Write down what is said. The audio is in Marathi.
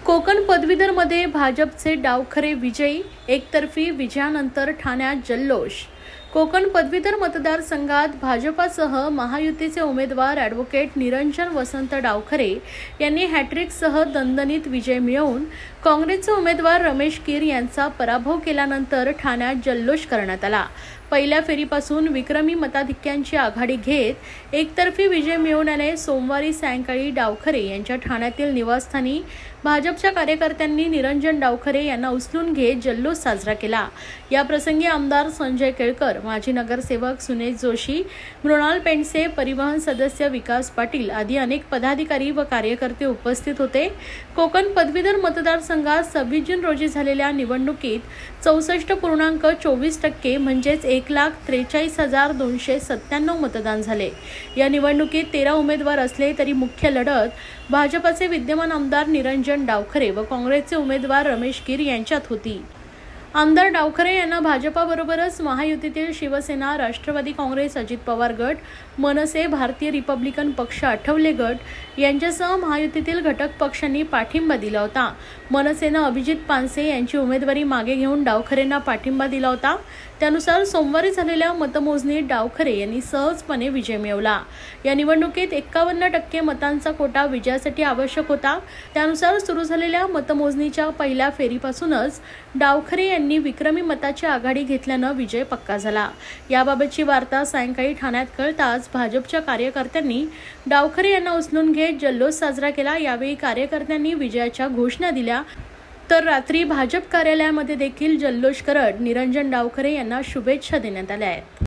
कोकण पदवीधरमध्ये भाजपचे डावखरे विजयी, एकतर्फी विजयानंतर ठाण्यात जल्लोष। कोकण पदवीधर मतदारसंघात भाजपासह महायुतीचे उमेदवार ॲडव्होकेट निरंजन वसंत डावखरे यांनी हॅट्रिकसह दणदणीत विजय मिळवून काँग्रेसचे उमेदवार रमेश कीर यांचा पराभव केल्यानंतर ठाण्यात जल्लोष करण्यात आला। पहिल्या फेरीपासून विक्रमी मताधिक्यांची आघाडी घेत एकतर्फी विजय मिळवण्याने सोमवारी सायंकाळी डावखरे यांच्या ठाण्यातील निवासस्थानी भाजपच्या कार्यकर्त्यांनी निरंजन डावखरे यांना उचलून घेत जल्लोष साजरा केला। या प्रसंगी आमदार संजय केळकर, माजी नगरसेवक सुनेश जोशी, मृणाल पेंडसे, परिवहन सदस्य विकास पाटील आदी अनेक पदाधिकारी व कार्यकर्ते उपस्थित होते। कोकण पदवीधर मतदारसंघात 26 जून रोजी झालेल्या निवडणुकीत 64.24% म्हणजेच 1,43,297 मतदान झाले। या निवडणुकीत 13 उमेदवार असले तरी मुख्य लढत भाजपचे विद्यमान आमदार निरंजन डावखरे व काँग्रेसचे उमेदवार रमेश कीर यांच्यात होती। आमदार डावखरे यांना भाजपाबरोबरच महायुतीतील शिवसेना, राष्ट्रवादी काँग्रेस, अजित पवार गट, मनसे, भारतीय रिपब्लिकन पक्ष, आठवले गट यांच्यासह महायुतीतील घटक पक्षांनी पाठिंबा दिला होता। मनसेनं अभिजित पानसे यांची उमेदवारी मागे घेऊन डावखरेंना पाठिंबा दिला होता। त्यानुसार सोमवारी झालेल्या मतमोजणीत डावखरे यांनी सहजपणे विजय मिळवला। या निवडणुकीत 51% मतांचा कोटा विजयासाठी आवश्यक होता। त्यानुसार सुरू झालेल्या मतमोजणीच्या पहिल्या फेरीपासूनच डावखरे यांनी विक्रमी मताची आघाडी घेतल्यानं विजय पक्का झाला। याबाबतची वार्ता सायंकाळी ठाण्यात कळताच भाजपच्या कार्यकर्त्यांनी डावखरे यांना उचलून घेत जल्लोष साजरा केला। यावेळी कार्यकर्त्यांनी विजयाच्या घोषणा दिल्या, तर रात्री भाजप कार्यालयामध्ये देखील जल्लोष करत निरंजन डावखरे यांना शुभेच्छा देण्यात आल्या आहेत।